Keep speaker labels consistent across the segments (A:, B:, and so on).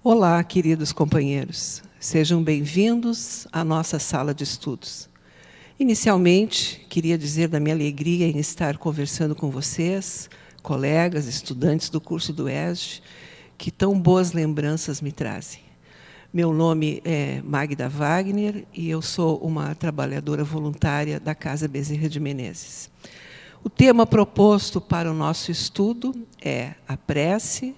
A: Olá, queridos companheiros. Sejam bem-vindos à nossa sala de estudos. Inicialmente, queria dizer da minha alegria em estar conversando com vocês, colegas, estudantes do curso do ESG, que tão boas lembranças me trazem. Meu nome é Magda Wagner e eu sou uma trabalhadora voluntária da Casa Bezerra de Menezes. O tema proposto para o nosso estudo é a prece,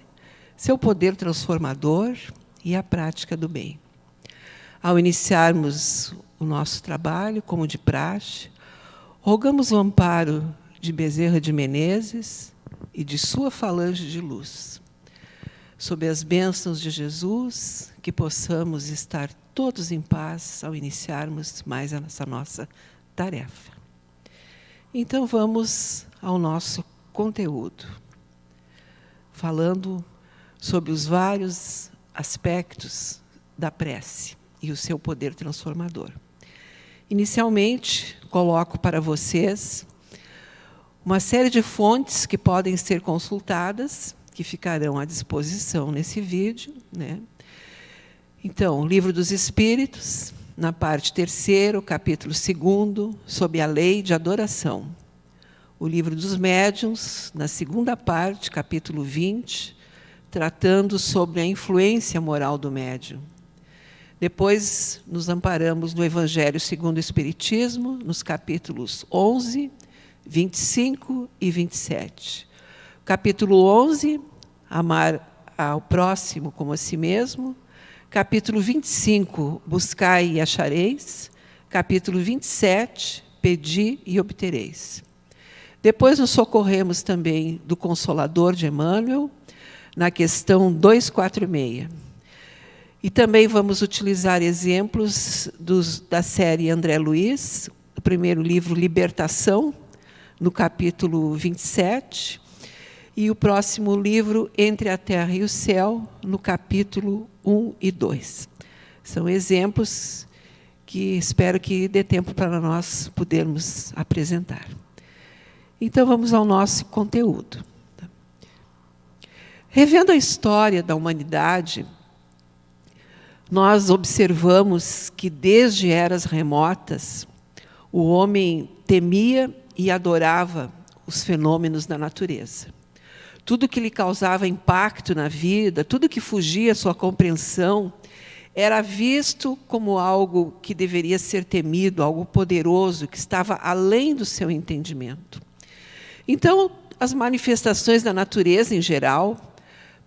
A: seu poder transformador e a prática do bem. Ao iniciarmos o nosso trabalho, como de praxe, rogamos o amparo de Bezerra de Menezes e de sua falange de luz. Sob as bênçãos de Jesus, que possamos estar todos em paz ao iniciarmos mais essa nossa tarefa. Então, vamos ao nosso conteúdo, falando sobre os vários aspectos da prece e o seu poder transformador. Inicialmente, coloco para vocês uma série de fontes que podem ser consultadas, que ficarão à disposição nesse vídeo, né? Então, o Livro dos Espíritos, na parte 3ª, capítulo 2º, sob a lei de adoração. O Livro dos Médiuns, na 2ª parte, capítulo 20, tratando sobre a influência moral do médium. Depois, nos amparamos no Evangelho segundo o Espiritismo, nos capítulos 11, 25 e 27. Capítulo 11, amar ao próximo como a si mesmo. Capítulo 25, buscai e achareis. Capítulo 27, pedi e obtereis. Depois nos socorremos também do Consolador de Emmanuel, na questão 246. E também vamos utilizar exemplos da série André Luiz, o primeiro livro, Libertação, no capítulo 27, e o próximo livro, Entre a Terra e o Céu, no capítulo 1 e 2. São exemplos que espero que dê tempo para nós podermos apresentar. Então, vamos ao nosso conteúdo. Revendo a história da humanidade, nós observamos que, desde eras remotas, o homem temia e adorava os fenômenos da natureza. Tudo que lhe causava impacto na vida, tudo que fugia à sua compreensão, era visto como algo que deveria ser temido, algo poderoso, que estava além do seu entendimento. Então, as manifestações da natureza, em geral,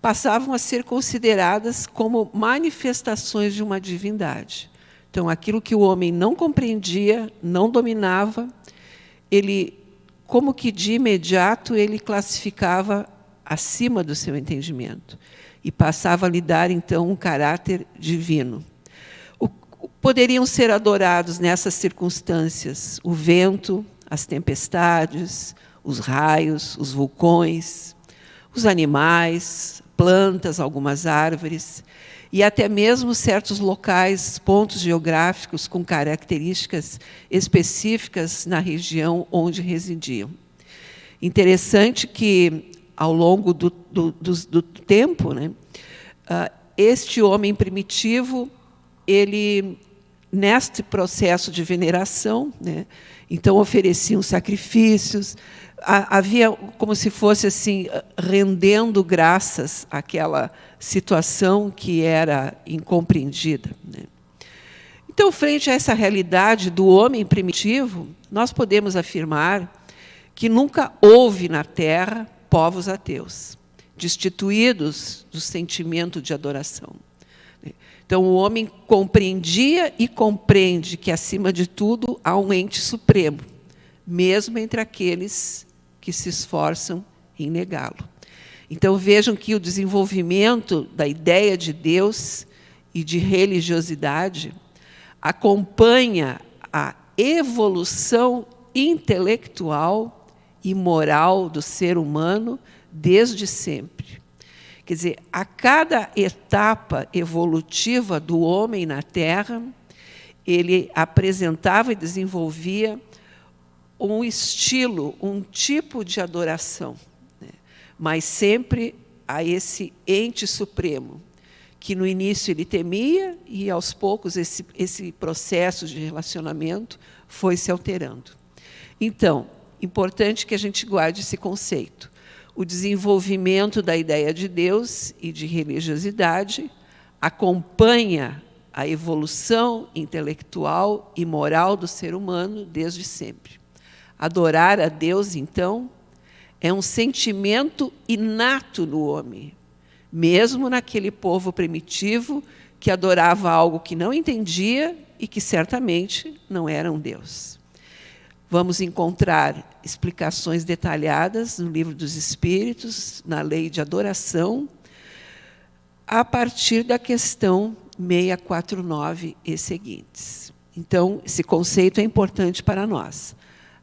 A: passavam a ser consideradas como manifestações de uma divindade. Então, aquilo que o homem não compreendia, não dominava, ele, como que de imediato, ele classificava acima do seu entendimento e passava a lhe dar, então, um caráter divino. Poderiam ser adorados nessas circunstâncias o vento, as tempestades, os raios, os vulcões, os animais, plantas, algumas árvores, e até mesmo certos locais, pontos geográficos com características específicas na região onde residiam. Interessante que, ao longo do tempo, né, este homem primitivo, ele, neste processo de veneração, né, então ofereciam sacrifícios, havia como se fosse assim, rendendo graças àquela situação que era incompreendida, né? Então, frente a essa realidade do homem primitivo, nós podemos afirmar que nunca houve na Terra povos ateus, destituídos do sentimento de adoração. Então, o homem compreendia e compreende que, acima de tudo, há um ente supremo, mesmo entre aqueles que se esforçam em negá-lo. Então, vejam que o desenvolvimento da ideia de Deus e de religiosidade acompanha a evolução intelectual e moral do ser humano desde sempre. Quer dizer, a cada etapa evolutiva do homem na Terra, ele apresentava e desenvolvia um estilo, um tipo de adoração, né? Mas sempre a esse ente supremo, que no início ele temia e, aos poucos, esse processo de relacionamento foi se alterando. Então, importante que a gente guarde esse conceito. O desenvolvimento da ideia de Deus e de religiosidade acompanha a evolução intelectual e moral do ser humano desde sempre. Adorar a Deus, então, é um sentimento inato no homem, mesmo naquele povo primitivo que adorava algo que não entendia e que certamente não era um Deus. Vamos encontrar explicações detalhadas no Livro dos Espíritos, na Lei de Adoração, a partir da questão 649 e seguintes. Então, esse conceito é importante para nós.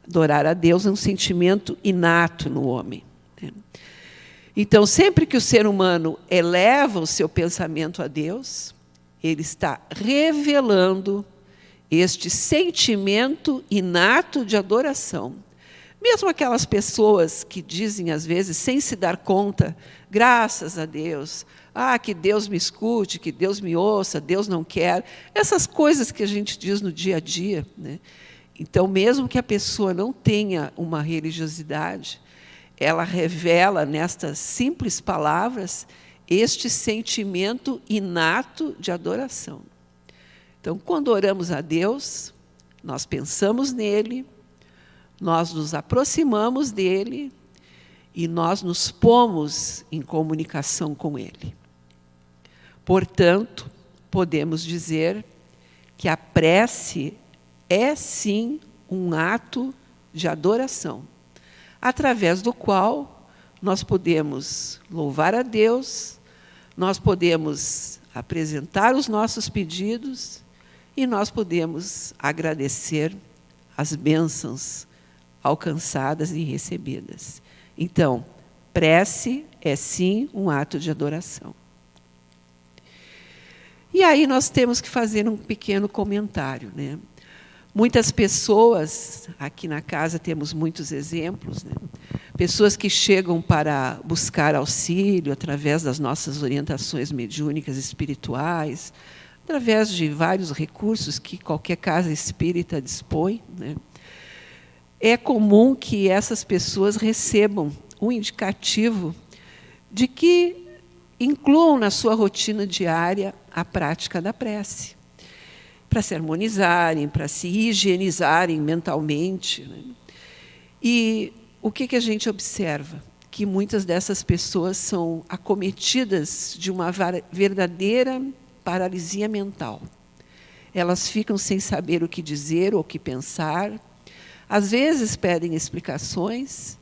A: Adorar a Deus é um sentimento inato no homem. Então, sempre que o ser humano eleva o seu pensamento a Deus, ele está revelando este sentimento inato de adoração. Mesmo aquelas pessoas que dizem, às vezes, sem se dar conta, graças a Deus, que Deus me escute, que Deus me ouça, Deus não quer, essas coisas que a gente diz no dia a dia, né? Então, mesmo que a pessoa não tenha uma religiosidade, ela revela, nestas simples palavras, este sentimento inato de adoração. Então, quando oramos a Deus, nós pensamos nele, nós nos aproximamos dele e nós nos pomos em comunicação com ele. Portanto, podemos dizer que a prece é, sim, um ato de adoração, através do qual nós podemos louvar a Deus, nós podemos apresentar os nossos pedidos e nós podemos agradecer as bênçãos alcançadas e recebidas. Então, prece é, sim, um ato de adoração. E aí nós temos que fazer um pequeno comentário, né? Muitas pessoas, aqui na casa temos muitos exemplos, né? Pessoas que chegam para buscar auxílio através das nossas orientações mediúnicas espirituais, através de vários recursos que qualquer casa espírita dispõe, né? É comum que essas pessoas recebam um indicativo de que incluam na sua rotina diária a prática da prece, para se harmonizarem, para se higienizarem mentalmente, né? E o que a gente observa? Que muitas dessas pessoas são acometidas de uma verdadeira paralisia mental. Elas ficam sem saber o que dizer ou o que pensar, às vezes pedem explicações,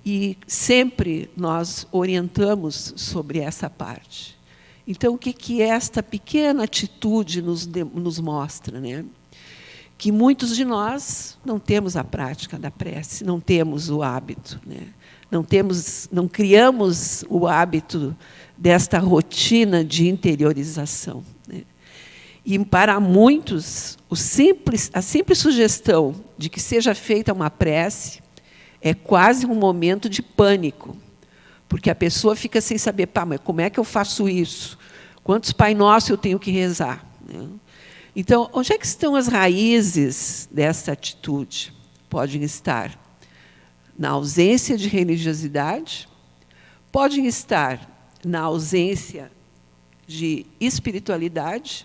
A: e sempre nós orientamos sobre essa parte. Então, o que esta pequena atitude nos mostra, né? Que muitos de nós não temos a prática da prece, não temos o hábito, né? Não criamos o hábito desta rotina de interiorização, né? E, para muitos, a simples sugestão de que seja feita uma prece é quase um momento de pânico, porque a pessoa fica sem saber, mas como é que eu faço isso? Quantos Pai Nosso eu tenho que rezar? Então, onde é que estão as raízes dessa atitude? Podem estar na ausência de religiosidade, podem estar na ausência de espiritualidade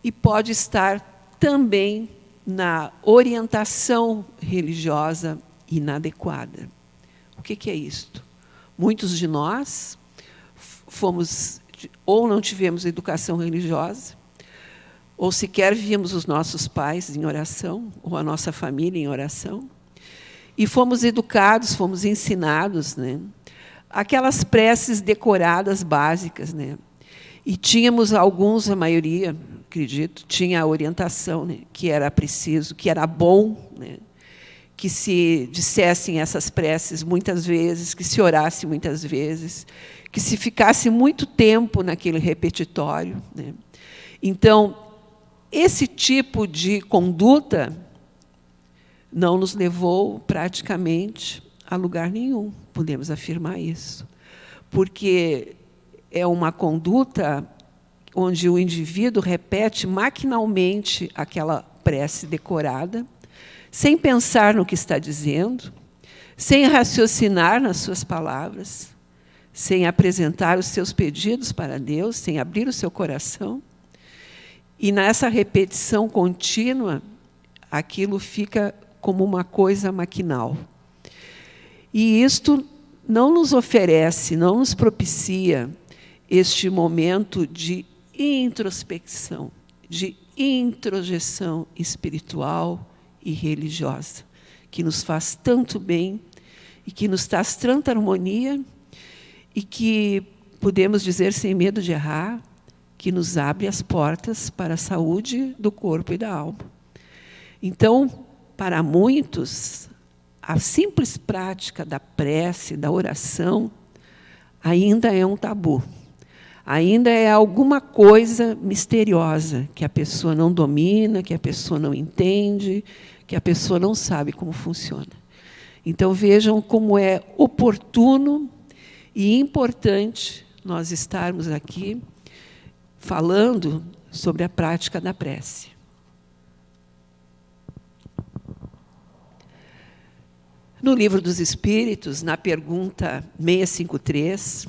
A: e pode estar também na orientação religiosa inadequada. O que é isto? Muitos de nós fomos, ou não tivemos educação religiosa, ou sequer víamos os nossos pais em oração, ou a nossa família em oração, e fomos educados, fomos ensinados, né? Aquelas preces decoradas básicas, né? E tínhamos alguns, a maioria, acredito, tinha a orientação, né? Que era preciso, que era bom, né? Que se dissessem essas preces muitas vezes, que se orasse muitas vezes, que se ficasse muito tempo naquele repetitório, né? Então, esse tipo de conduta não nos levou praticamente a lugar nenhum, podemos afirmar isso, porque é uma conduta onde o indivíduo repete maquinalmente aquela prece decorada, sem pensar no que está dizendo, sem raciocinar nas suas palavras, sem apresentar os seus pedidos para Deus, sem abrir o seu coração. E nessa repetição contínua, aquilo fica como uma coisa maquinal. E isto não nos oferece, não nos propicia este momento de introspecção, de introjeção espiritual e religiosa, que nos faz tanto bem e que nos traz tanta harmonia e que, podemos dizer sem medo de errar, que nos abre as portas para a saúde do corpo e da alma. Então, para muitos, a simples prática da prece, da oração, ainda é um tabu. Ainda é alguma coisa misteriosa que a pessoa não domina, que a pessoa não entende, que a pessoa não sabe como funciona. Então, vejam como é oportuno e importante nós estarmos aqui falando sobre a prática da prece. No Livro dos Espíritos, na pergunta 653,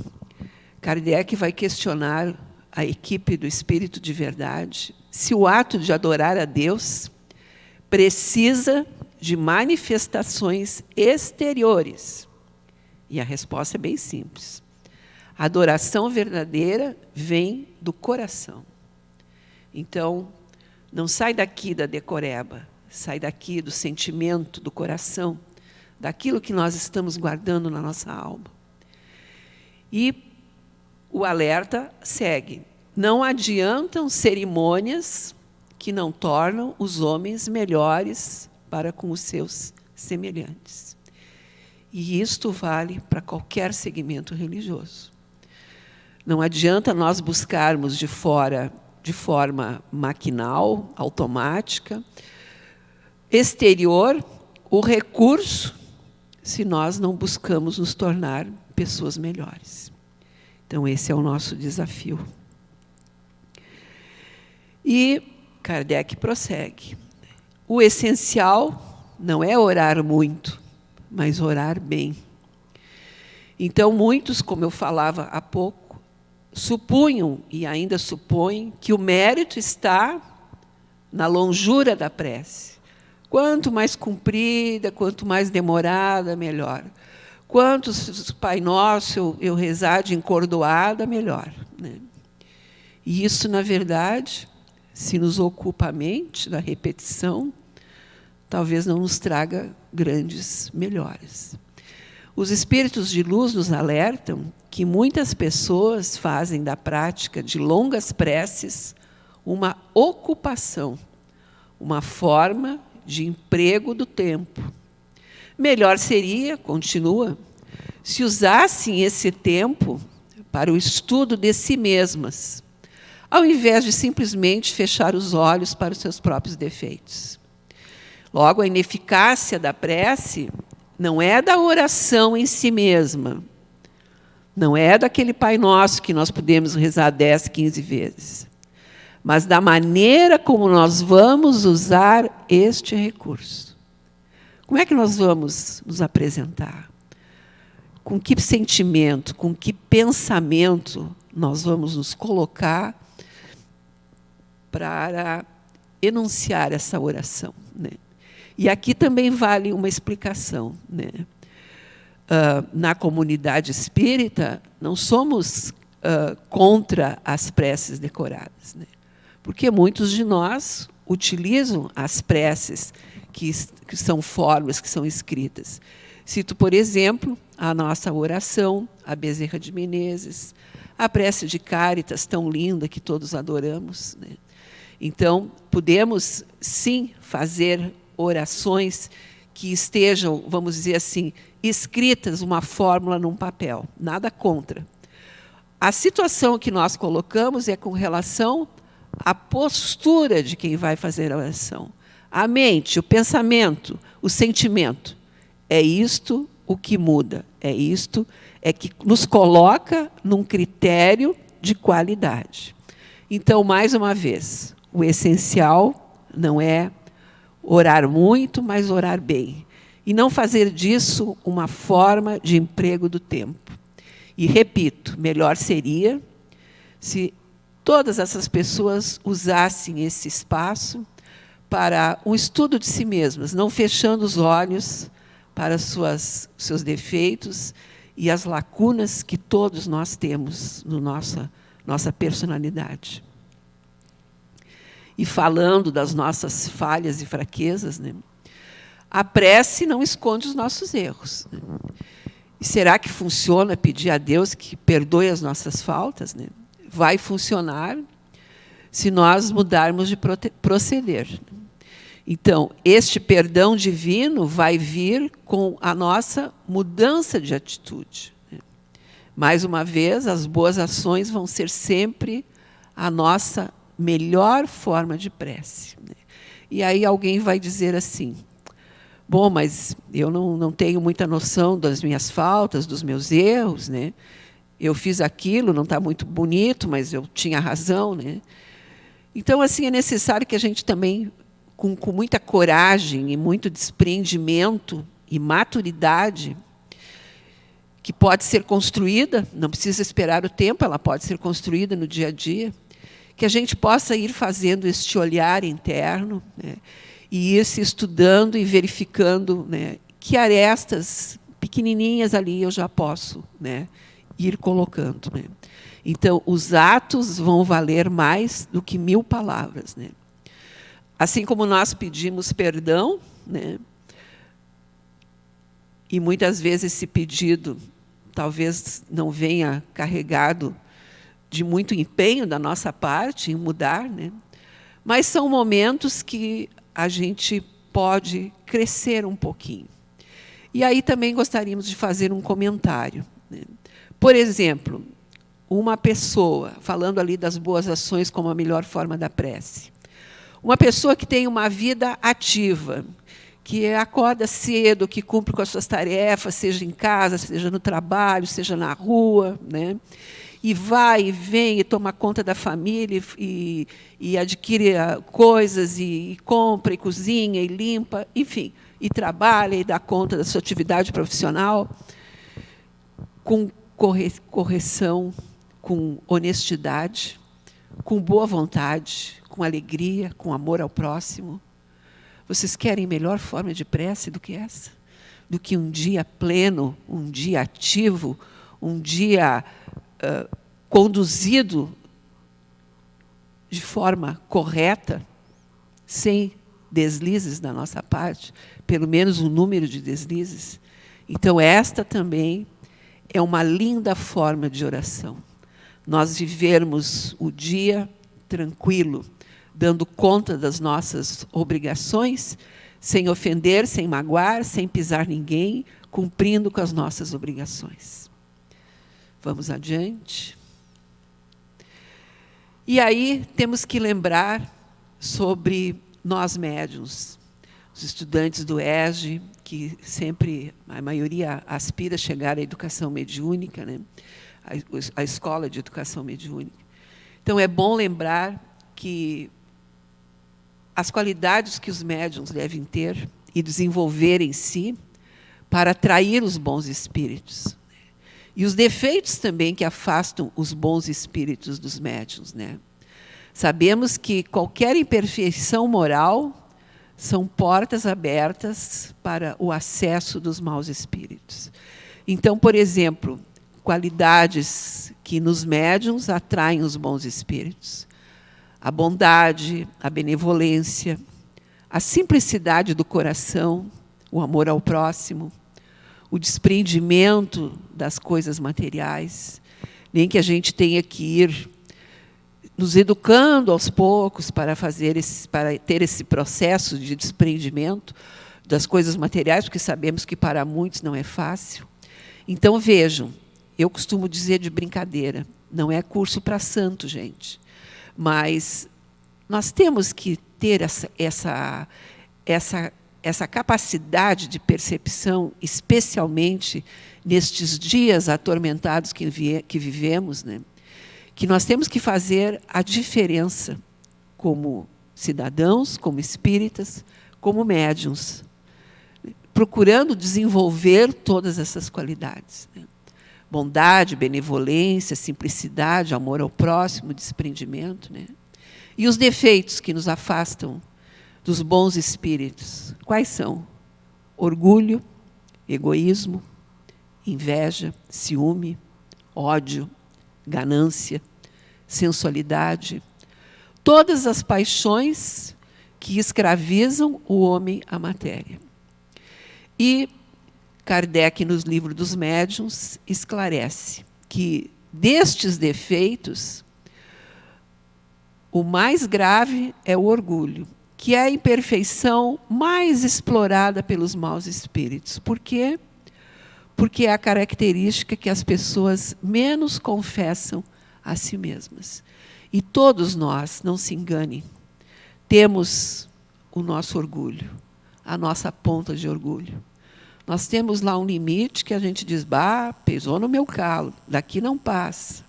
A: Kardec vai questionar a equipe do Espírito de Verdade se o ato de adorar a Deus precisa de manifestações exteriores. E a resposta é bem simples. A adoração verdadeira vem do coração. Então, não sai daqui da decoreba, sai daqui do sentimento, do coração, daquilo que nós estamos guardando na nossa alma. E o alerta segue. Não adiantam cerimônias que não tornam os homens melhores para com os seus semelhantes. E isto vale para qualquer segmento religioso. Não adianta nós buscarmos de fora, de forma maquinal, automática, exterior, o recurso, se nós não buscamos nos tornar pessoas melhores. Então, esse é o nosso desafio. E Kardec prossegue. O essencial não é orar muito, mas orar bem. Então, muitos, como eu falava há pouco, supunham, e ainda supõem, que o mérito está na longura da prece. Quanto mais comprida, quanto mais demorada, melhor. Quantos Pai Nosso eu rezar de encordoada, melhor. Né? E isso, na verdade, se nos ocupa a mente da repetição, talvez não nos traga grandes melhoras. Os espíritos de luz nos alertam que muitas pessoas fazem da prática de longas preces uma ocupação, uma forma de emprego do tempo. Melhor seria, continua, se usassem esse tempo para o estudo de si mesmas, ao invés de simplesmente fechar os olhos para os seus próprios defeitos. Logo, a ineficácia da prece não é da oração em si mesma, não é daquele Pai Nosso que nós podemos rezar 10, 15 vezes, mas da maneira como nós vamos usar este recurso. Como é que nós vamos nos apresentar? Com que sentimento, com que pensamento nós vamos nos colocar para enunciar essa oração, né? E aqui também vale uma explicação, né? Na comunidade espírita, não somos contra as preces decoradas, né? Porque muitos de nós utilizam as preces que são formas, que são escritas. Cito, por exemplo, a nossa oração, a Bezerra de Menezes, a prece de Cáritas, tão linda, que todos adoramos, né? Então, podemos, sim, fazer orações que estejam, vamos dizer assim, escritas uma fórmula num papel. Nada contra. A situação que nós colocamos é com relação à postura de quem vai fazer a oração. A mente, o pensamento, o sentimento. É isto o que muda. É isto que nos coloca num critério de qualidade. Então, mais uma vez, o essencial não é orar muito, mas orar bem. E não fazer disso uma forma de emprego do tempo. E, repito, melhor seria se todas essas pessoas usassem esse espaço para um estudo de si mesmas, não fechando os olhos para seus defeitos e as lacunas que todos nós temos na nossa personalidade. E falando das nossas falhas e fraquezas, né, a prece não esconde os nossos erros. Né? E será que funciona pedir a Deus que perdoe as nossas faltas? Né? Vai funcionar se nós mudarmos de proceder. Então, este perdão divino vai vir com a nossa mudança de atitude. Mais uma vez, as boas ações vão ser sempre a nossa melhor forma de prece. E aí alguém vai dizer assim, bom, mas eu não tenho muita noção das minhas faltas, dos meus erros, né? Eu fiz aquilo, não está muito bonito, mas eu tinha razão, né? Então, assim, é necessário que a gente também, com muita coragem e muito desprendimento e maturidade, que pode ser construída, não precisa esperar o tempo, ela pode ser construída no dia a dia, que a gente possa ir fazendo este olhar interno, né, e ir se estudando e verificando, né, que arestas pequenininhas ali eu já posso, né, ir colocando. Né. Então, os atos vão valer mais do que 1000 palavras. Né. Assim como nós pedimos perdão, né, e muitas vezes esse pedido talvez não venha carregado de muito empenho da nossa parte em mudar, né? Mas são momentos que a gente pode crescer um pouquinho. E aí também gostaríamos de fazer um comentário. Né? Por exemplo, uma pessoa, falando ali das boas ações como a melhor forma da prece, uma pessoa que tem uma vida ativa, que acorda cedo, que cumpre com as suas tarefas, seja em casa, seja no trabalho, seja na rua, né? E vai e vem e toma conta da família e adquire coisas e compra e cozinha e limpa, enfim, e trabalha e dá conta da sua atividade profissional com correção, com honestidade, com boa vontade, com alegria, com amor ao próximo. Vocês querem melhor forma de prece do que essa? Do que um dia pleno, um dia ativo, um dia conduzido de forma correta, sem deslizes da nossa parte, pelo menos um número de deslizes. Então, esta também é uma linda forma de oração. Nós vivermos o dia tranquilo, dando conta das nossas obrigações, sem ofender, sem magoar, sem pisar ninguém, cumprindo com as nossas obrigações. Vamos adiante. E aí temos que lembrar sobre nós médiuns, os estudantes do ESG, que sempre, a maioria, aspira a chegar à educação mediúnica, né? A escola de educação mediúnica. Então, é bom lembrar que as qualidades que os médiuns devem ter e desenvolver em si para atrair os bons espíritos. E os defeitos também que afastam os bons espíritos dos médiuns. Né? Sabemos que qualquer imperfeição moral são portas abertas para o acesso dos maus espíritos. Então, por exemplo, qualidades que nos médiuns atraem os bons espíritos. A bondade, a benevolência, a simplicidade do coração, o amor ao próximo, o desprendimento das coisas materiais, nem que a gente tenha que ir nos educando aos poucos para ter esse processo de desprendimento das coisas materiais, porque sabemos que para muitos não é fácil. Então, vejam, eu costumo dizer de brincadeira, não é curso para santo, gente, mas nós temos que ter essa capacidade de percepção, especialmente nestes dias atormentados que vivemos, né? que nós temos que fazer a diferença como cidadãos, como espíritas, como médiuns, procurando desenvolver todas essas qualidades, né? Bondade, benevolência, simplicidade, amor ao próximo, desprendimento, né? E os defeitos que nos afastam dos bons espíritos, quais são? Orgulho, egoísmo, inveja, ciúme, ódio, ganância, sensualidade, todas as paixões que escravizam o homem à matéria. E Kardec, nos livros dos médiuns, esclarece que destes defeitos, o mais grave é o orgulho, que é a imperfeição mais explorada pelos maus espíritos. Por quê? Porque é a característica que as pessoas menos confessam a si mesmas. E todos nós, não se enganem, temos o nosso orgulho, a nossa ponta de orgulho. Nós temos lá um limite que a gente diz, pesou no meu calo, daqui não passa.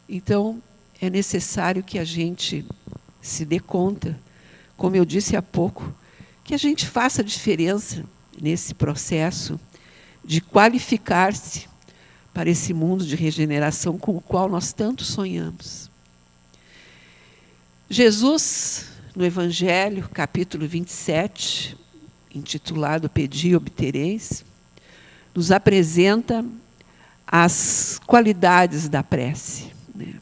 A: Então, é necessário que a gente se dê conta, como eu disse há pouco, que a gente faça a diferença nesse processo de qualificar-se para esse mundo de regeneração com o qual nós tanto sonhamos. Jesus, no Evangelho, capítulo 27, intitulado Pedi e Obtereis, nos apresenta as qualidades da prece, né?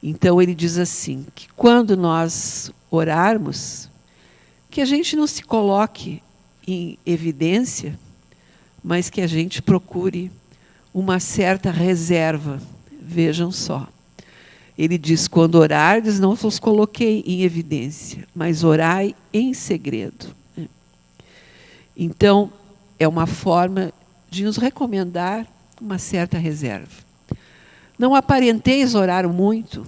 A: Então, ele diz assim, que quando nós orarmos, que a gente não se coloque em evidência, mas que a gente procure uma certa reserva. Vejam só. Ele diz, quando orardes, não vos coloquei em evidência, mas orai em segredo. Então, é uma forma de nos recomendar uma certa reserva. Não aparenteis orar muito,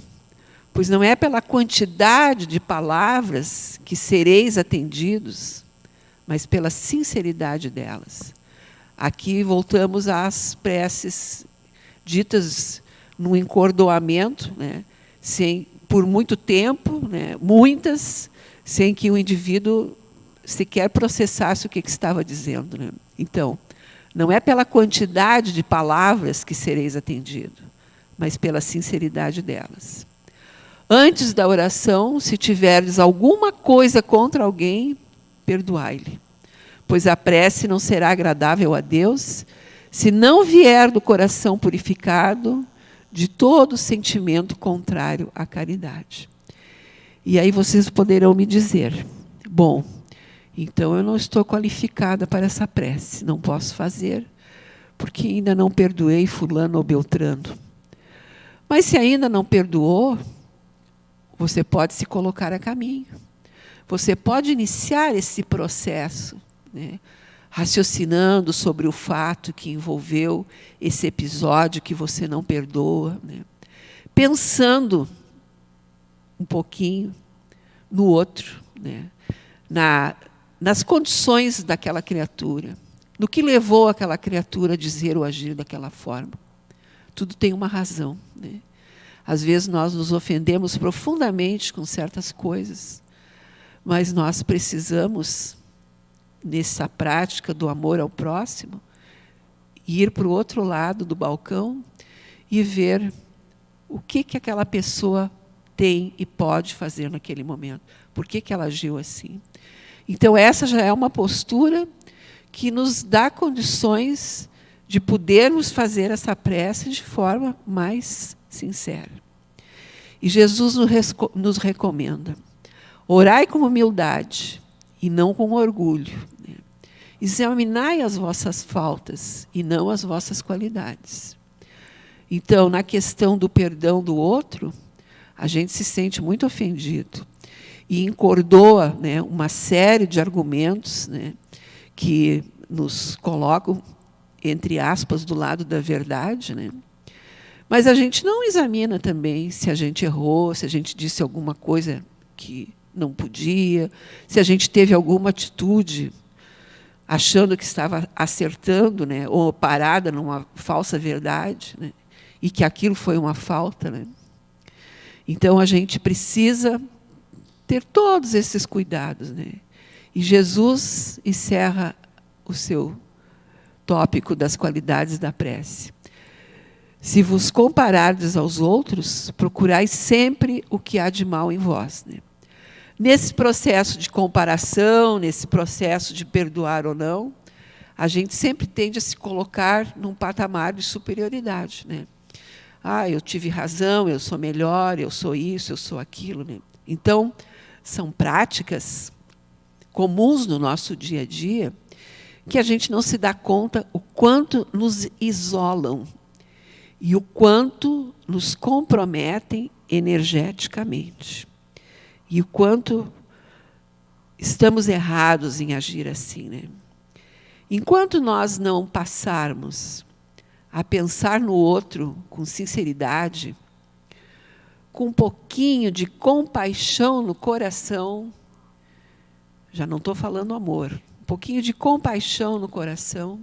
A: pois não é pela quantidade de palavras que sereis atendidos, mas pela sinceridade delas. Aqui voltamos às preces ditas no encordoamento, né, por muito tempo, né, muitas, sem que o indivíduo sequer processasse o que estava dizendo, né? Então, não é pela quantidade de palavras que sereis atendido, mas pela sinceridade delas. Antes da oração, se tiverdes alguma coisa contra alguém, perdoai-lhe, pois a prece não será agradável a Deus se não vier do coração purificado de todo sentimento contrário à caridade. E aí vocês poderão me dizer, bom, então eu não estou qualificada para essa prece, não posso fazer, porque ainda não perdoei fulano ou beltrano. Mas se ainda não perdoou, você pode se colocar a caminho. Você pode iniciar esse processo, né, raciocinando sobre o fato que envolveu esse episódio que você não perdoa, né, pensando um pouquinho no outro, né, nas condições daquela criatura, no que levou aquela criatura a dizer ou agir daquela forma. Tudo tem uma razão, né? Às vezes nós nos ofendemos profundamente com certas coisas, mas nós precisamos, nessa prática do amor ao próximo, ir para o outro lado do balcão e ver o que aquela pessoa tem e pode fazer naquele momento. Por que ela agiu assim? Então, essa já é uma postura que nos dá condições de podermos fazer essa prece de forma mais sincera. E Jesus nos recomenda, orai com humildade e não com orgulho, né? Examinai as vossas faltas e não as vossas qualidades. Então, na questão do perdão do outro, a gente se sente muito ofendido e encordoa, né, uma série de argumentos, né, que nos colocam, entre aspas, do lado da verdade, né? Mas a gente não examina também se a gente errou, se a gente disse alguma coisa que não podia, se a gente teve alguma atitude achando que estava acertando, né, ou parada numa falsa verdade, né? e que aquilo foi uma falta, né? Então, a gente precisa ter todos esses cuidados, né? E Jesus encerra o seu tópico das qualidades da prece. Se vos comparardes aos outros, procurai sempre o que há de mal em vós, né? Nesse processo de comparação, nesse processo de perdoar ou não, a gente sempre tende a se colocar num patamar de superioridade, né? Ah, eu tive razão, eu sou melhor, eu sou isso, eu sou aquilo, né? Então, são práticas comuns no nosso dia a dia que a gente não se dá conta o quanto nos isolam e o quanto nos comprometem energeticamente. E o quanto estamos errados em agir assim, né? Enquanto nós não passarmos a pensar no outro com sinceridade, com um pouquinho de compaixão no coração, já não estou falando amor, um pouquinho de compaixão no coração,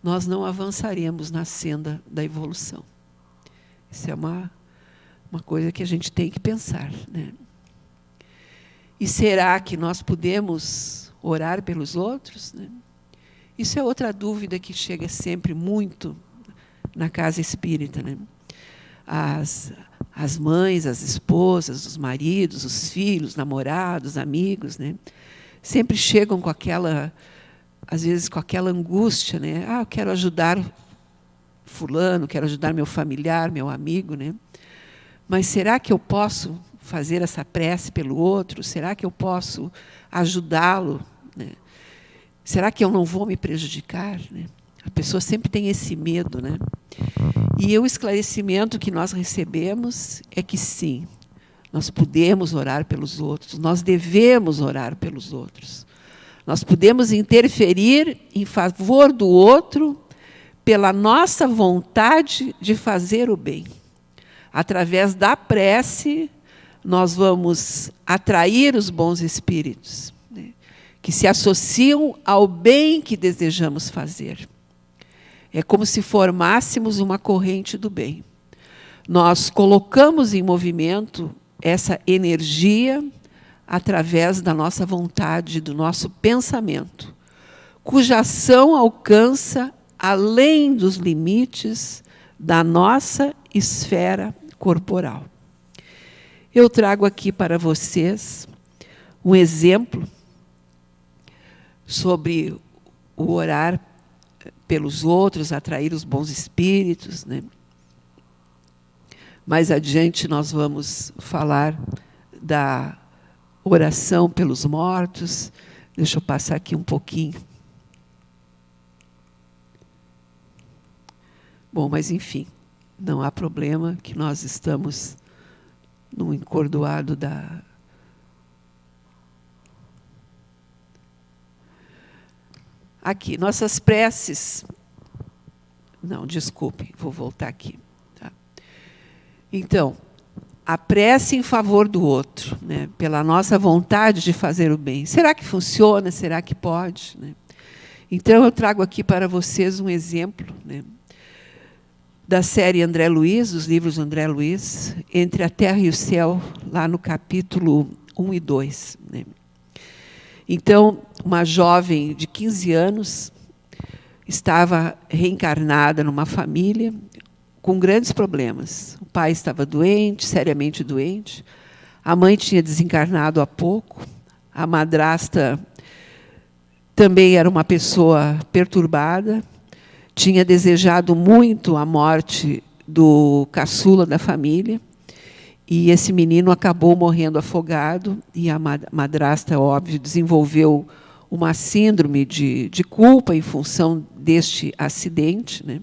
A: nós não avançaremos na senda da evolução. Isso é uma coisa que a gente tem que pensar, né? E será que nós podemos orar pelos outros, né? Isso é outra dúvida que chega sempre muito na casa espírita, né? As mães, as esposas, os maridos, os filhos, namorados, amigos, né? Sempre chegam com aquela, às vezes com aquela angústia, né? Ah, eu quero ajudar fulano, quero ajudar meu familiar, meu amigo, né? Mas será que eu posso fazer essa prece pelo outro? Será que eu posso ajudá-lo, né? Será que eu não vou me prejudicar, né? A pessoa sempre tem esse medo, né? E o esclarecimento que nós recebemos é que sim, nós podemos orar pelos outros, nós devemos orar pelos outros. Nós podemos interferir em favor do outro pela nossa vontade de fazer o bem. Através da prece, nós vamos atrair os bons espíritos, né, que se associam ao bem que desejamos fazer. É como se formássemos uma corrente do bem. Nós colocamos em movimento essa energia através da nossa vontade, do nosso pensamento, cuja ação alcança além dos limites da nossa esfera corporal. Eu trago aqui para vocês um exemplo sobre o orar pelos outros, atrair os bons espíritos, né? Mais adiante nós vamos falar da oração pelos mortos. Deixa eu passar aqui um pouquinho. Bom, mas enfim, não há problema que nós estamos no encordoado da... Aqui, nossas preces... Não, desculpe, vou voltar aqui. Tá? Então, a prece em favor do outro, né, pela nossa vontade de fazer o bem. Será que funciona? Será que pode? Né? Então, eu trago aqui para vocês um exemplo, né, da série André Luiz, dos livros André Luiz, Entre a Terra e o Céu, lá no capítulo 1 e 2. Né? Então, uma jovem de 15 anos estava reencarnada numa família com grandes problemas. O pai estava doente, seriamente doente. A mãe tinha desencarnado há pouco. A madrasta também era uma pessoa perturbada. Tinha desejado muito a morte do caçula da família. E esse menino acabou morrendo afogado. E a madrasta, óbvio, desenvolveu uma síndrome de culpa em função deste acidente, né?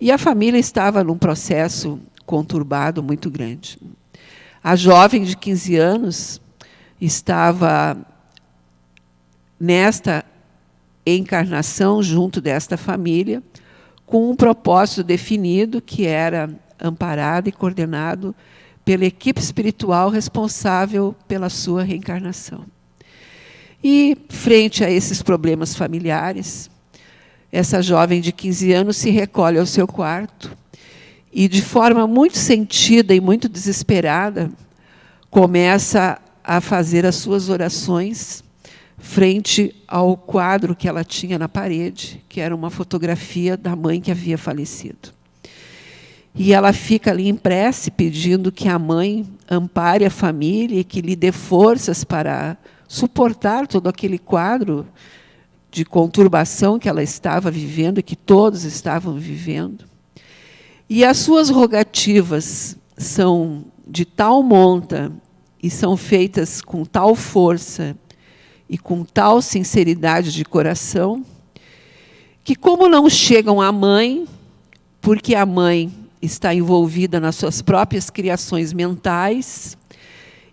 A: E a família estava num processo conturbado muito grande. A jovem de 15 anos estava nesta encarnação junto desta família, com um propósito definido, que era amparado e coordenado pela equipe espiritual responsável pela sua reencarnação. E, frente a esses problemas familiares, essa jovem de 15 anos se recolhe ao seu quarto e, de forma muito sentida e muito desesperada, começa a fazer as suas orações frente ao quadro que ela tinha na parede, que era uma fotografia da mãe que havia falecido. E ela fica ali em prece, pedindo que a mãe ampare a família e que lhe dê forças para suportar todo aquele quadro de conturbação que ela estava vivendo e que todos estavam vivendo. E as suas rogativas são de tal monta e são feitas com tal força e com tal sinceridade de coração, que, como não chegam à mãe, porque a mãe está envolvida nas suas próprias criações mentais,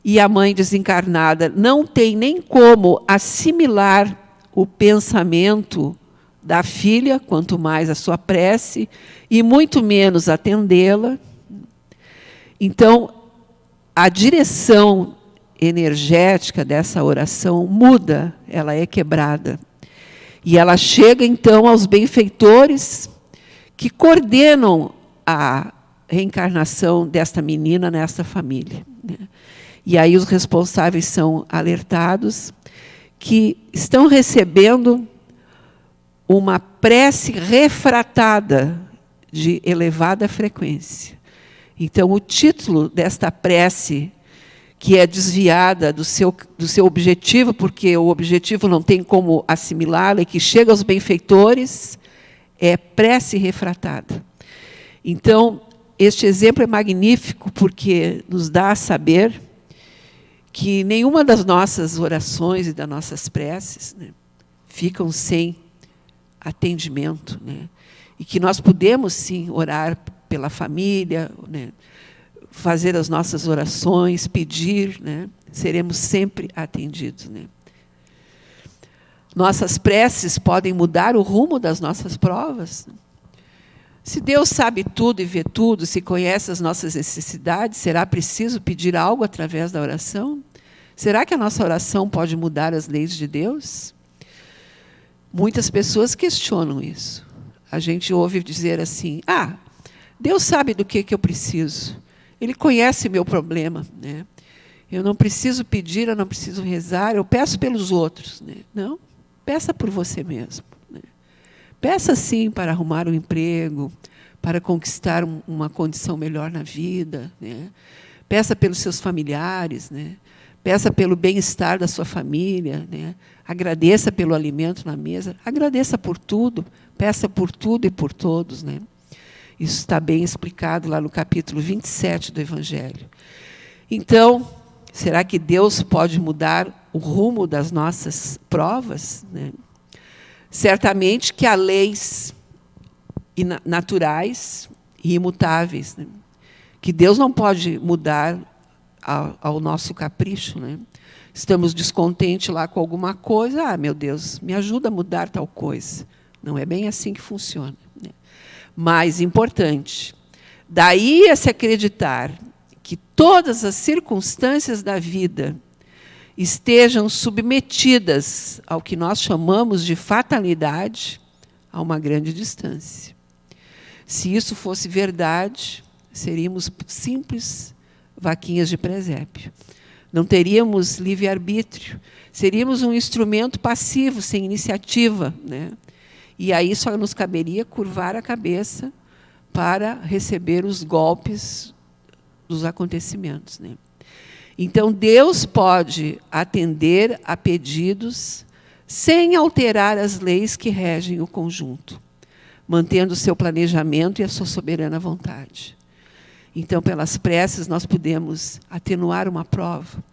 A: e a mãe desencarnada não tem nem como assimilar o pensamento da filha, quanto mais a sua prece, e muito menos atendê-la. Então, a direção energética dessa oração muda, ela é quebrada. E ela chega, então, aos benfeitores que coordenam a reencarnação desta menina nesta família. E aí os responsáveis são alertados que estão recebendo uma prece refratada de elevada frequência. Então, o título desta prece, que é desviada do seu objetivo, porque o objetivo não tem como assimilá-la, e que chega aos benfeitores, é prece refratada. Então, este exemplo é magnífico, porque nos dá a saber que nenhuma das nossas orações e das nossas preces, né, ficam sem atendimento, né, e que nós podemos, sim, orar pela família, né, fazer as nossas orações, pedir, né, seremos sempre atendidos. Né. Nossas preces podem mudar o rumo das nossas provas. Se Deus sabe tudo e vê tudo, se conhece as nossas necessidades, será preciso pedir algo através da oração? Será que a nossa oração pode mudar as leis de Deus? Muitas pessoas questionam isso. A gente ouve dizer assim, Deus sabe do que eu preciso. Ele conhece meu problema. Né? Eu não preciso pedir, eu não preciso rezar, eu peço pelos outros. Né? Não, peça por você mesmo. Peça, sim, para arrumar um emprego, para conquistar uma condição melhor na vida. Né? Peça pelos seus familiares, né? Peça pelo bem-estar da sua família. Né? Agradeça pelo alimento na mesa. Agradeça por tudo. Peça por tudo e por todos. Né? Isso está bem explicado lá no capítulo 27 do Evangelho. Então, será que Deus pode mudar o rumo das nossas provas? Né? Certamente que há leis naturais e imutáveis, né? Que Deus não pode mudar ao nosso capricho. Né? Estamos descontentes lá com alguma coisa, meu Deus, me ajuda a mudar tal coisa. Não é bem assim que funciona. Né? Mais importante, daí a se acreditar que todas as circunstâncias da vida estejam submetidas ao que nós chamamos de fatalidade, a uma grande distância. Se isso fosse verdade, seríamos simples vaquinhas de presépio. Não teríamos livre-arbítrio, seríamos um instrumento passivo, sem iniciativa. Né? E aí só nos caberia curvar a cabeça para receber os golpes dos acontecimentos. Né? Então, Deus pode atender a pedidos sem alterar as leis que regem o conjunto, mantendo o seu planejamento e a sua soberana vontade. Então, pelas preces, nós podemos atenuar uma prova.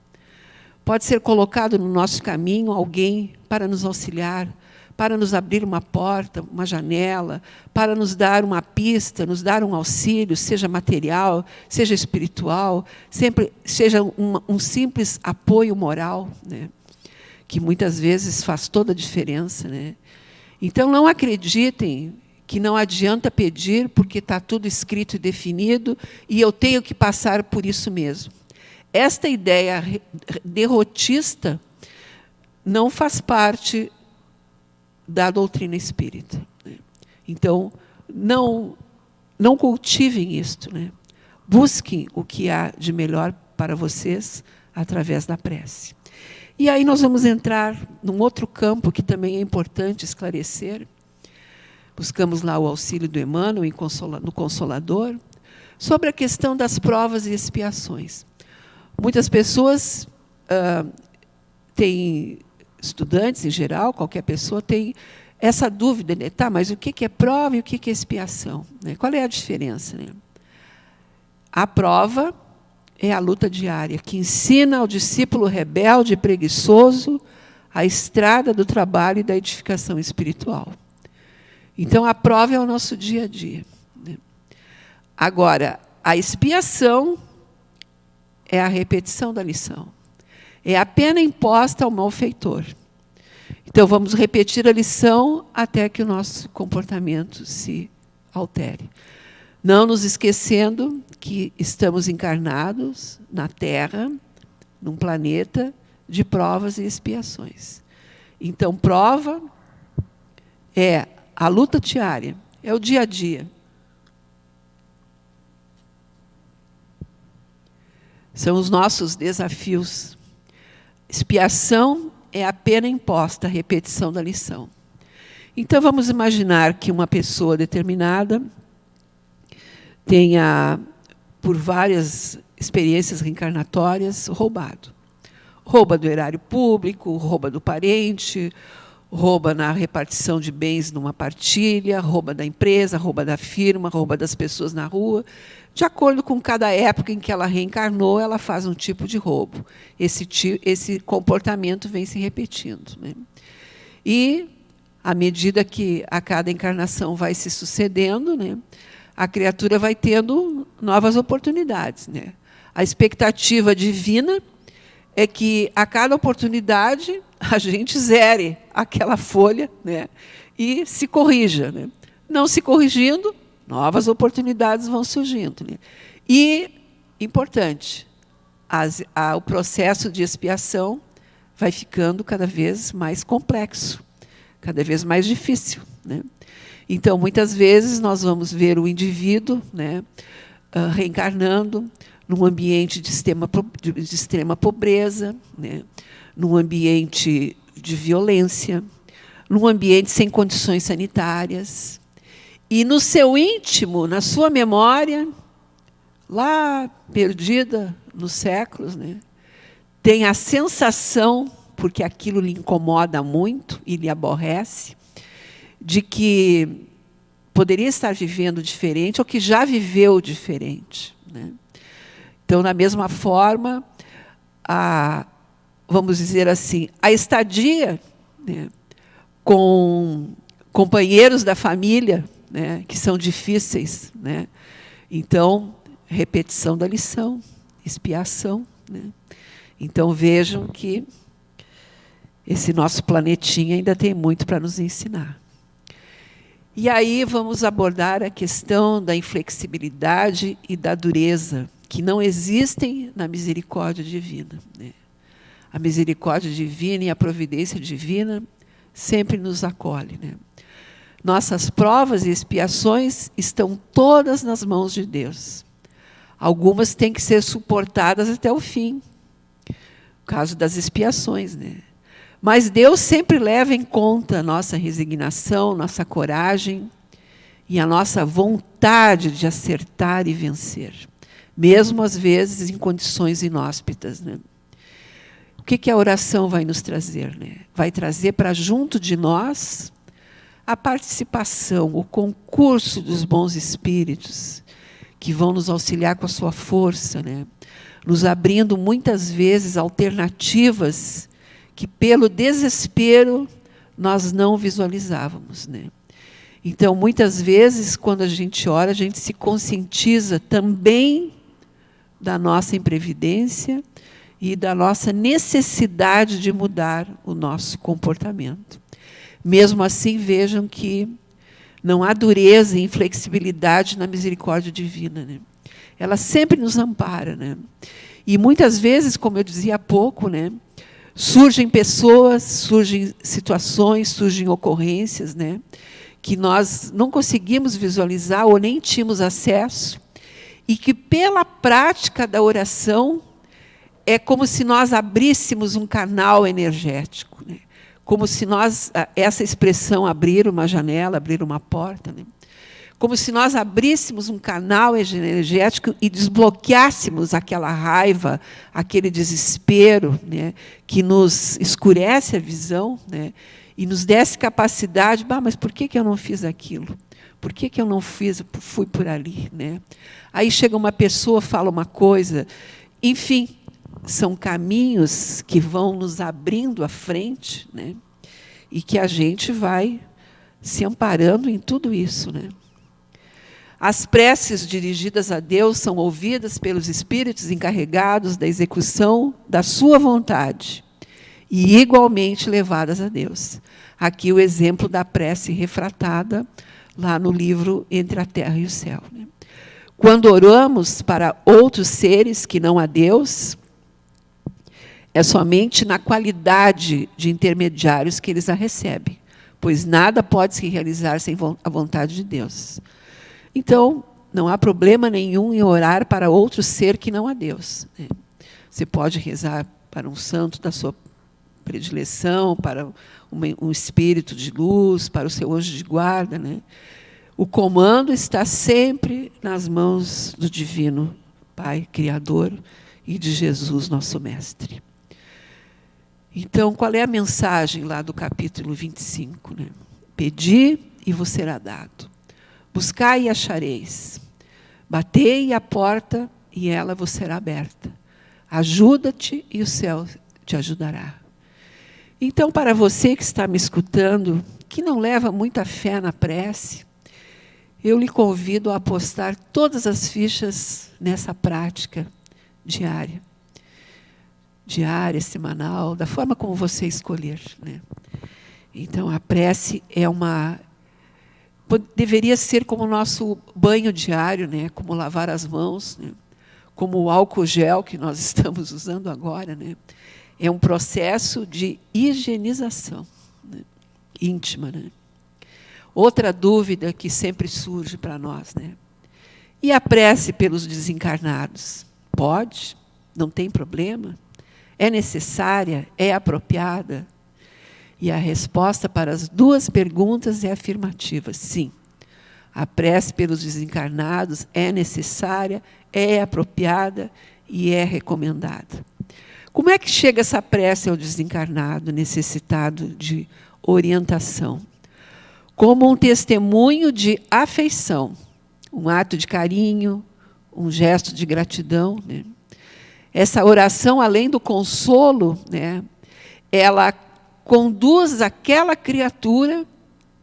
A: Pode ser colocado no nosso caminho alguém para nos auxiliar, para nos abrir uma porta, uma janela, para nos dar uma pista, nos dar um auxílio, seja material, seja espiritual, sempre seja um simples apoio moral, né? Que muitas vezes faz toda a diferença. Né? Então, não acreditem que não adianta pedir porque está tudo escrito e definido e eu tenho que passar por isso mesmo. Esta ideia derrotista não faz parte da doutrina espírita. Então, não não cultivem isto, né? Busquem o que há de melhor para vocês através da prece. E aí nós vamos entrar num outro campo que também é importante esclarecer. Buscamos lá o auxílio do Emmanuel no Consolador, sobre a questão das provas e expiações. Muitas pessoas têm, estudantes em geral, qualquer pessoa tem essa dúvida, né? Tá, mas o que é prova e o que é expiação? Né? Qual é a diferença? Né? A prova é a luta diária, que ensina ao discípulo rebelde e preguiçoso a estrada do trabalho e da edificação espiritual. Então, a prova é o nosso dia a dia. Né? Agora, a expiação é a repetição da lição. É a pena imposta ao malfeitor. Então, vamos repetir a lição até que o nosso comportamento se altere. Não nos esquecendo que estamos encarnados na Terra, num planeta de provas e expiações. Então, prova é a luta diária, é o dia a dia. São os nossos desafios. Expiação é a pena imposta, a repetição da lição. Então, vamos imaginar que uma pessoa determinada tenha, por várias experiências reencarnatórias, roubado. Rouba do erário público, rouba do parente, rouba na repartição de bens numa partilha, rouba da empresa, rouba da firma, rouba das pessoas na rua. De acordo com cada época em que ela reencarnou, ela faz um tipo de roubo. Esse comportamento vem se repetindo. Né? E, à medida que a cada encarnação vai se sucedendo, né, a criatura vai tendo novas oportunidades. Né? A expectativa divina é que, a cada oportunidade, a gente zere aquela folha, né, e se corrija. Né? Não se corrigindo, novas oportunidades vão surgindo. Né? E, importante, o processo de expiação vai ficando cada vez mais complexo, cada vez mais difícil. Né? Então, muitas vezes, nós vamos ver o indivíduo, né, reencarnando num ambiente de extrema pobreza, né, num ambiente de violência, num ambiente sem condições sanitárias. E no seu íntimo, na sua memória, lá perdida nos séculos, né, tem a sensação, porque aquilo lhe incomoda muito e lhe aborrece, de que poderia estar vivendo diferente ou que já viveu diferente. Né? Então, da mesma forma, vamos dizer assim, a estadia, né, com companheiros da família, né, que são difíceis. Né? Então, repetição da lição, expiação. Né? Então, vejam que esse nosso planetinha ainda tem muito para nos ensinar. E aí vamos abordar a questão da inflexibilidade e da dureza, que não existem na misericórdia divina. Né? A misericórdia divina e a providência divina sempre nos acolhe. Né? Nossas provas e expiações estão todas nas mãos de Deus. Algumas têm que ser suportadas até o fim. O caso das expiações. Né? Mas Deus sempre leva em conta a nossa resignação, nossa coragem e a nossa vontade de acertar e vencer, mesmo às vezes em condições inóspitas. Né? O que a oração vai nos trazer? Né? Vai trazer para junto de nós a participação, o concurso dos bons espíritos, que vão nos auxiliar com a sua força, né? Nos abrindo muitas vezes alternativas que, pelo desespero, nós não visualizávamos. Né? Então, muitas vezes, quando a gente ora, a gente se conscientiza também da nossa imprevidência e da nossa necessidade de mudar o nosso comportamento. Mesmo assim, vejam que não há dureza e inflexibilidade na misericórdia divina. Né? Ela sempre nos ampara. Né? E muitas vezes, como eu dizia há pouco, né, surgem pessoas, surgem situações, surgem ocorrências, né, que nós não conseguimos visualizar ou nem tínhamos acesso, e que, pela prática da oração, é como se nós abríssemos um canal energético, né? Como se nós, essa expressão, abrir uma janela, abrir uma porta, né? Como se nós abríssemos um canal energético e desbloqueássemos aquela raiva, aquele desespero, né, que nos escurece a visão, né, e nos desse capacidade, mas por que eu não fiz aquilo? Por que eu não fui por ali? Né? Aí chega uma pessoa, fala uma coisa, enfim, são caminhos que vão nos abrindo à frente, né, e que a gente vai se amparando em tudo isso, né? As preces dirigidas a Deus são ouvidas pelos espíritos encarregados da execução da sua vontade e igualmente levadas a Deus. Aqui o exemplo da prece refratada lá no livro Entre a Terra e o Céu. Quando oramos para outros seres que não a Deus, é somente na qualidade de intermediários que eles a recebem, pois nada pode se realizar sem a vontade de Deus. Então, não há problema nenhum em orar para outro ser que não a Deus. Você pode rezar para um santo da sua predileção, para um espírito de luz, para o seu anjo de guarda, né? O comando está sempre nas mãos do Divino Pai, Criador, e de Jesus, nosso Mestre. Então, qual é a mensagem lá do capítulo 25? Né? Pedi e vos será dado. Buscai e achareis. Batei a porta e ela vos será aberta. Ajuda-te e o céu te ajudará. Então, para você que está me escutando, que não leva muita fé na prece, eu lhe convido a apostar todas as fichas nessa prática diária. Diária, semanal, da forma como você escolher. Né? Então, a prece deveria ser como o nosso banho diário, né? Como lavar as mãos, né? Como o álcool gel que nós estamos usando agora. Né? É um processo de higienização, né? Íntima. Né? Outra dúvida que sempre surge para nós. Né? E a prece pelos desencarnados? Pode? Não tem problema? É necessária? É apropriada? E a resposta para as duas perguntas é afirmativa, sim. A prece pelos desencarnados é necessária, é apropriada e é recomendada. Como é que chega essa prece ao desencarnado necessitado de orientação? Como um testemunho de afeição, um ato de carinho, um gesto de gratidão. Né? Essa oração, além do consolo, né, ela conduz aquela criatura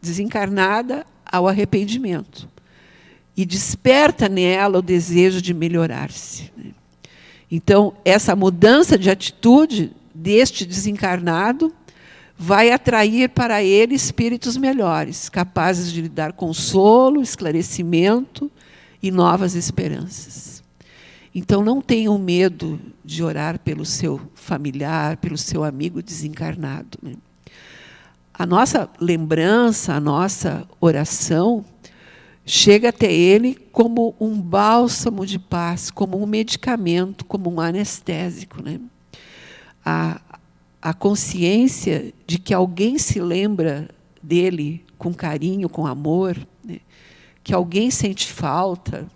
A: desencarnada ao arrependimento e desperta nela o desejo de melhorar-se. Então, essa mudança de atitude deste desencarnado vai atrair para ele espíritos melhores, capazes de lhe dar consolo, esclarecimento e novas esperanças. Então, não tenham medo de orar pelo seu familiar, pelo seu amigo desencarnado. Né? A nossa lembrança, a nossa oração, chega até ele como um bálsamo de paz, como um medicamento, como um anestésico. Né? A consciência de que alguém se lembra dele com carinho, com amor, né? Que alguém sente falta,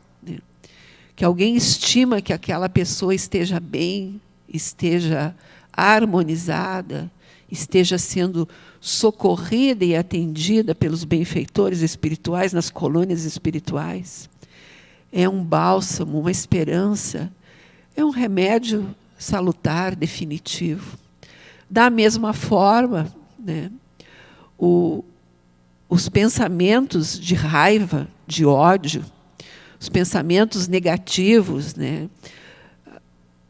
A: que alguém estima que aquela pessoa esteja bem, esteja harmonizada, esteja sendo socorrida e atendida pelos benfeitores espirituais nas colônias espirituais. É um bálsamo, uma esperança, é um remédio salutar, definitivo. Da mesma forma, né, os pensamentos de raiva, de ódio, os pensamentos negativos, né,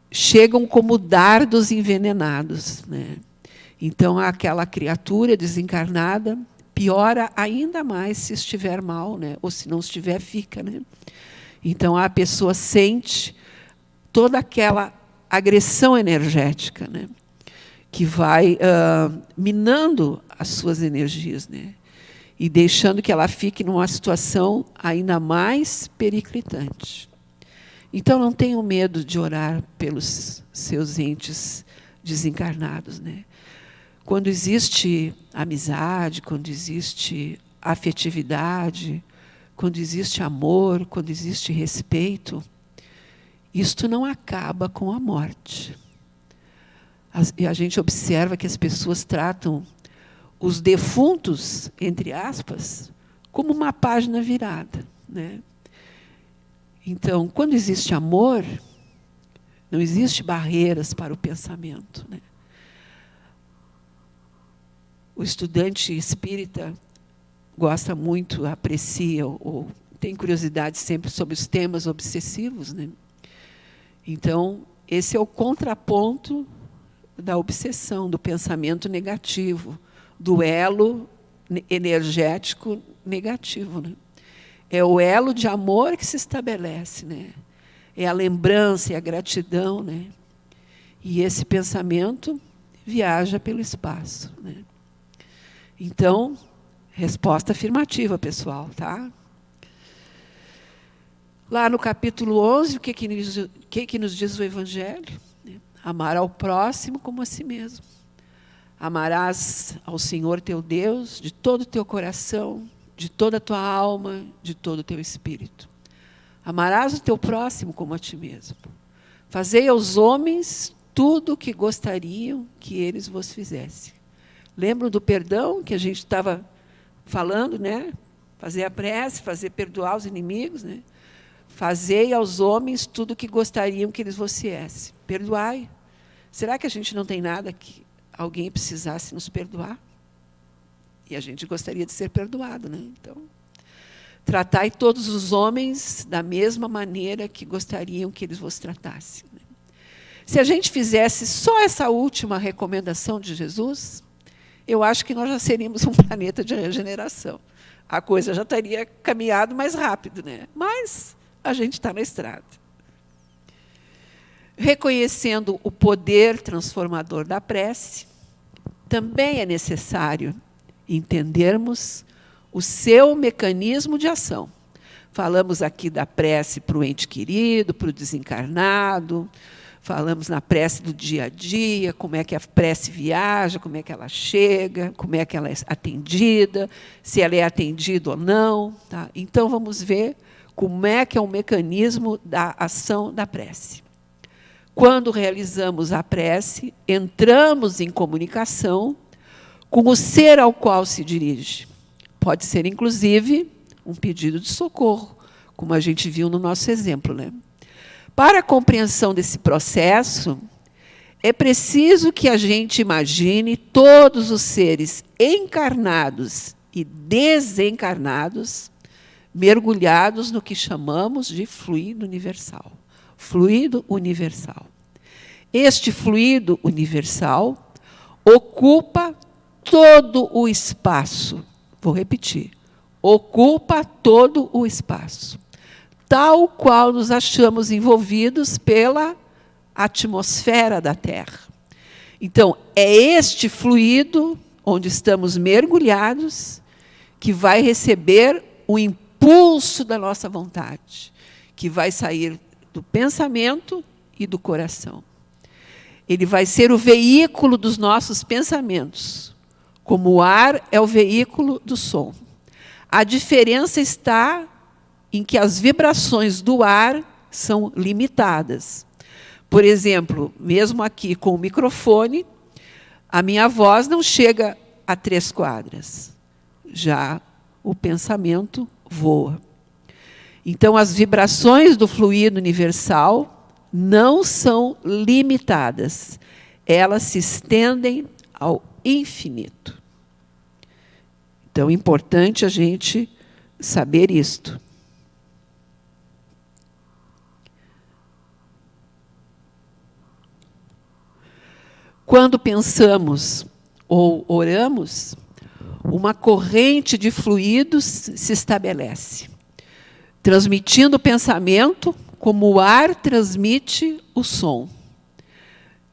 A: chegam como dardos envenenados. Né? Então, aquela criatura desencarnada piora ainda mais se estiver mal, né? Ou se não estiver, fica. Né? Então, a pessoa sente toda aquela agressão energética, né? Que vai minando as suas energias. Né? e deixando que ela fique numa situação ainda mais periclitante. Então, não tenham medo de orar pelos seus entes desencarnados, né? Quando existe amizade, quando existe afetividade, quando existe amor, quando existe respeito, isto não acaba com a morte. E a gente observa que as pessoas tratam os defuntos, entre aspas, como uma página virada, né? Então, quando existe amor, não existe barreiras para o pensamento, né? O estudante espírita gosta muito, aprecia ou tem curiosidade sempre sobre os temas obsessivos, né? Então, esse é o contraponto da obsessão, do pensamento negativo, do elo energético negativo, né? É o elo de amor que se estabelece, né? É a lembrança, é a gratidão, né? E esse pensamento viaja pelo espaço, né? Então, resposta afirmativa, pessoal, tá? Lá no capítulo 11, o que nos diz o Evangelho? Amar ao próximo como a si mesmo. Amarás ao Senhor teu Deus de todo o teu coração, de toda a tua alma, de todo o teu espírito. Amarás o teu próximo como a ti mesmo. Fazei aos homens tudo o que gostariam que eles vos fizessem. Lembram do perdão que a gente estava falando, né? Fazer a prece, fazer perdoar os inimigos, né? Fazei aos homens tudo o que gostariam que eles vos fizessem. Perdoai. Será que a gente não tem nada que alguém precisasse nos perdoar? E a gente gostaria de ser perdoado, né? Então, tratai todos os homens da mesma maneira que gostariam que eles vos tratassem, né? Se a gente fizesse só essa última recomendação de Jesus, eu acho que nós já seríamos um planeta de regeneração. A coisa já teria caminhado mais rápido, né? Mas a gente está na estrada. Reconhecendo o poder transformador da prece, também é necessário entendermos o seu mecanismo de ação. Falamos aqui da prece para o ente querido, para o desencarnado, falamos na prece do dia a dia, como é que a prece viaja, como é que ela chega, como é que ela é atendida, se ela é atendida ou não, tá? Então, vamos ver como é que é o mecanismo da ação da prece. Quando realizamos a prece, entramos em comunicação com o ser ao qual se dirige. Pode ser, inclusive, um pedido de socorro, como a gente viu no nosso exemplo, né? Para a compreensão desse processo, é preciso que a gente imagine todos os seres encarnados e desencarnados mergulhados no que chamamos de fluido universal. Fluido universal. Este fluido universal ocupa todo o espaço. Vou repetir. Ocupa todo o espaço, tal qual nos achamos envolvidos pela atmosfera da Terra. Então, é este fluido, onde estamos mergulhados, que vai receber o impulso da nossa vontade, que vai sair do pensamento e do coração. Ele vai ser o veículo dos nossos pensamentos, como o ar é o veículo do som. A diferença está em que as vibrações do ar são limitadas. Por exemplo, mesmo aqui com o microfone, a minha voz não chega a 3 quadras. Já o pensamento voa. Então, as vibrações do fluido universal não são limitadas. Elas se estendem ao infinito. Então, é importante a gente saber isto. Quando pensamos ou oramos, uma corrente de fluidos se estabelece, transmitindo o pensamento como o ar transmite o som.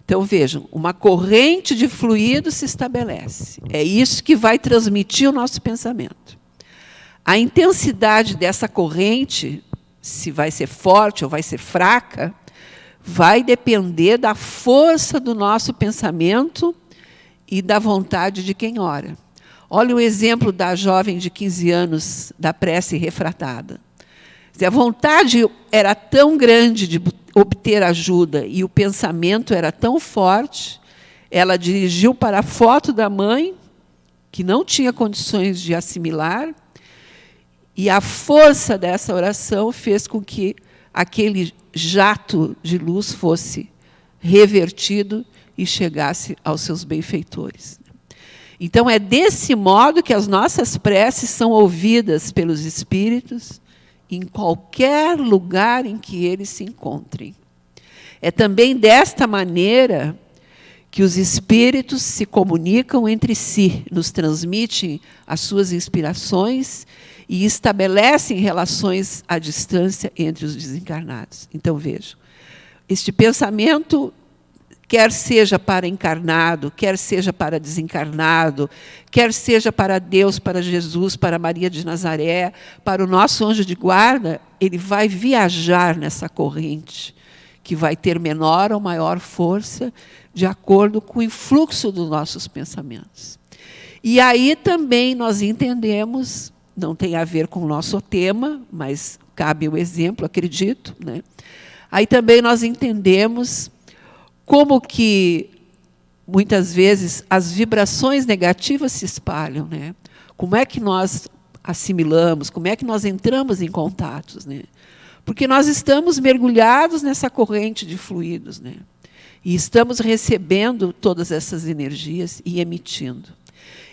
A: Então, vejam, uma corrente de fluido se estabelece. É isso que vai transmitir o nosso pensamento. A intensidade dessa corrente, se vai ser forte ou vai ser fraca, vai depender da força do nosso pensamento e da vontade de quem ora. Olha o exemplo da jovem de 15 anos, da prece refratada. A vontade era tão grande de obter ajuda e o pensamento era tão forte, ela dirigiu para a foto da mãe, que não tinha condições de assimilar, e a força dessa oração fez com que aquele jato de luz fosse revertido e chegasse aos seus benfeitores. Então, é desse modo que as nossas preces são ouvidas pelos espíritos em qualquer lugar em que eles se encontrem. É também desta maneira que os espíritos se comunicam entre si, nos transmitem as suas inspirações e estabelecem relações à distância entre os desencarnados. Então, vejam, este pensamento, quer seja para encarnado, quer seja para desencarnado, quer seja para Deus, para Jesus, para Maria de Nazaré, para o nosso anjo de guarda, ele vai viajar nessa corrente, que vai ter menor ou maior força, de acordo com o influxo dos nossos pensamentos. E aí também nós entendemos, não tem a ver com o nosso tema, mas cabe o exemplo, acredito, né? Aí também nós entendemos como que, muitas vezes, as vibrações negativas se espalham, né? Como é que nós assimilamos, como é que nós entramos em contatos, né? Porque nós estamos mergulhados nessa corrente de fluidos, né? E estamos recebendo todas essas energias e emitindo.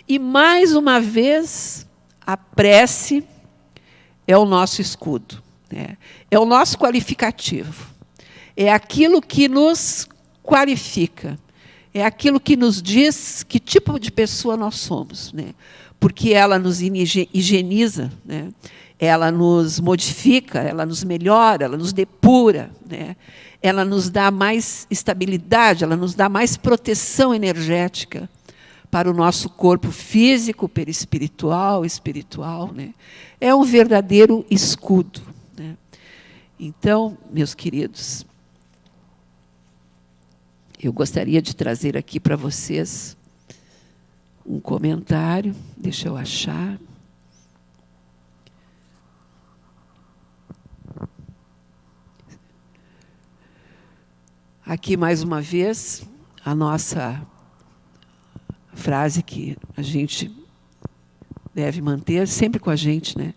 A: E, mais uma vez, a prece é o nosso escudo, né? É o nosso qualificativo. É aquilo que nos qualifica. É aquilo que nos diz que tipo de pessoa nós somos, né? Porque ela nos higieniza, né? Ela nos modifica, ela nos melhora, ela nos depura, né? Ela nos dá mais estabilidade, ela nos dá mais proteção energética para o nosso corpo físico, perispiritual, espiritual, né? É um verdadeiro escudo, né? Então, meus queridos, eu gostaria de trazer aqui para vocês um comentário, deixa eu achar. Aqui, mais uma vez, a nossa frase que a gente deve manter sempre com a gente, né?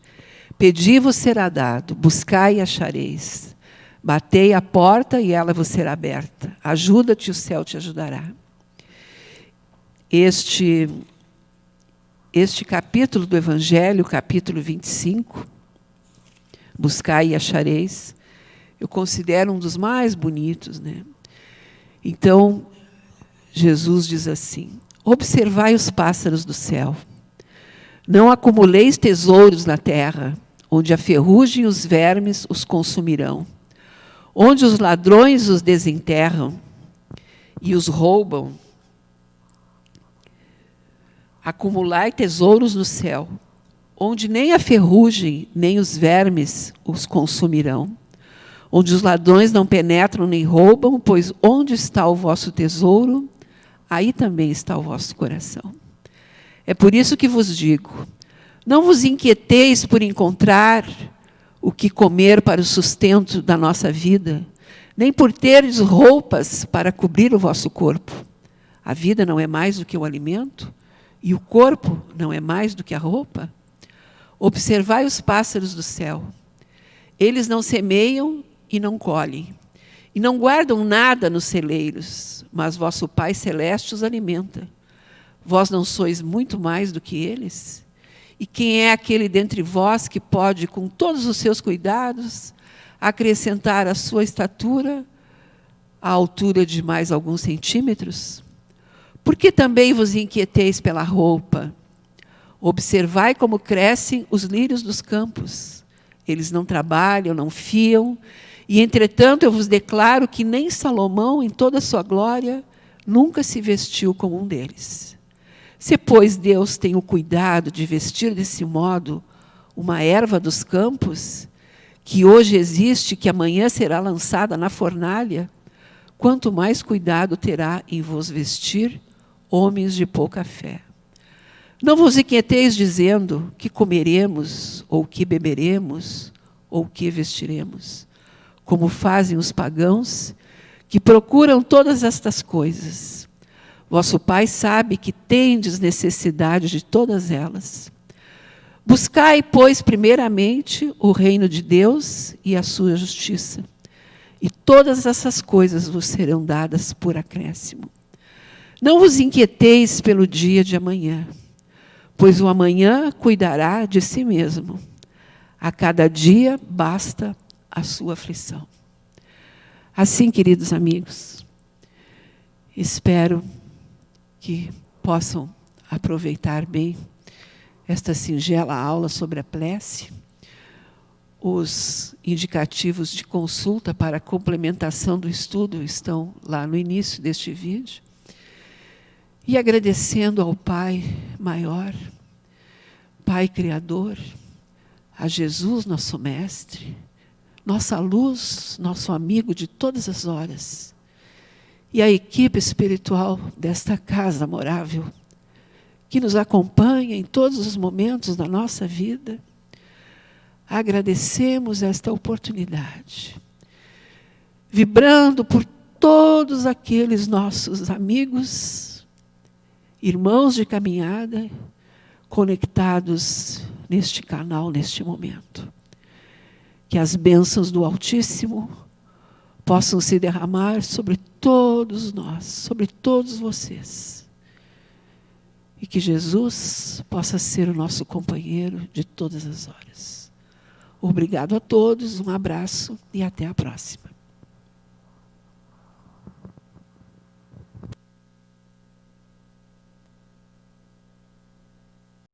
A: Pedi-vos será dado, buscai e achareis. Batei a porta e ela vos será aberta. Ajuda-te, o céu te ajudará. Este capítulo do Evangelho, capítulo 25, buscai e achareis, eu considero um dos mais bonitos, né? Então, Jesus diz assim: observai os pássaros do céu. Não acumuleis tesouros na terra, onde a ferrugem e os vermes os consumirão, onde os ladrões os desenterram e os roubam. Acumulai tesouros no céu, onde nem a ferrugem nem os vermes os consumirão, onde os ladrões não penetram nem roubam, pois onde está o vosso tesouro, aí também está o vosso coração. É por isso que vos digo, não vos inquieteis por encontrar o que comer para o sustento da nossa vida, nem por teres roupas para cobrir o vosso corpo. A vida não é mais do que o alimento, e o corpo não é mais do que a roupa? Observai os pássaros do céu. Eles não semeiam e não colhem, e não guardam nada nos celeiros, mas vosso Pai Celeste os alimenta. Vós não sois muito mais do que eles? E quem é aquele dentre vós que pode, com todos os seus cuidados, acrescentar à sua estatura a altura de mais alguns centímetros? Por que também vos inquieteis pela roupa? Observai como crescem os lírios dos campos. Eles não trabalham, não fiam, e, entretanto, eu vos declaro que nem Salomão, em toda a sua glória, nunca se vestiu como um deles. Se, pois, Deus tem o cuidado de vestir desse modo uma erva dos campos, que hoje existe, que amanhã será lançada na fornalha, quanto mais cuidado terá em vos vestir, homens de pouca fé. Não vos inquieteis dizendo que comeremos, ou que beberemos, ou que vestiremos, como fazem os pagãos, que procuram todas estas coisas. Vosso Pai sabe que tendes necessidade de todas elas. Buscai, pois, primeiramente o reino de Deus e a sua justiça, e todas essas coisas vos serão dadas por acréscimo. Não vos inquieteis pelo dia de amanhã, pois o amanhã cuidará de si mesmo. A cada dia basta a sua aflição. Assim, queridos amigos, espero que possam aproveitar bem esta singela aula sobre a prece. Os indicativos de consulta para a complementação do estudo estão lá no início deste vídeo. E agradecendo ao Pai maior, Pai Criador, a Jesus, nosso Mestre, nossa luz, nosso amigo de todas as horas, e a equipe espiritual desta casa amorável, que nos acompanha em todos os momentos da nossa vida, agradecemos esta oportunidade, vibrando por todos aqueles nossos amigos, irmãos de caminhada, conectados neste canal, neste momento. Que as bênçãos do Altíssimo possam se derramar sobre todos nós, sobre todos vocês. E que Jesus possa ser o nosso companheiro de todas as horas. Obrigado a todos, um abraço e até a próxima.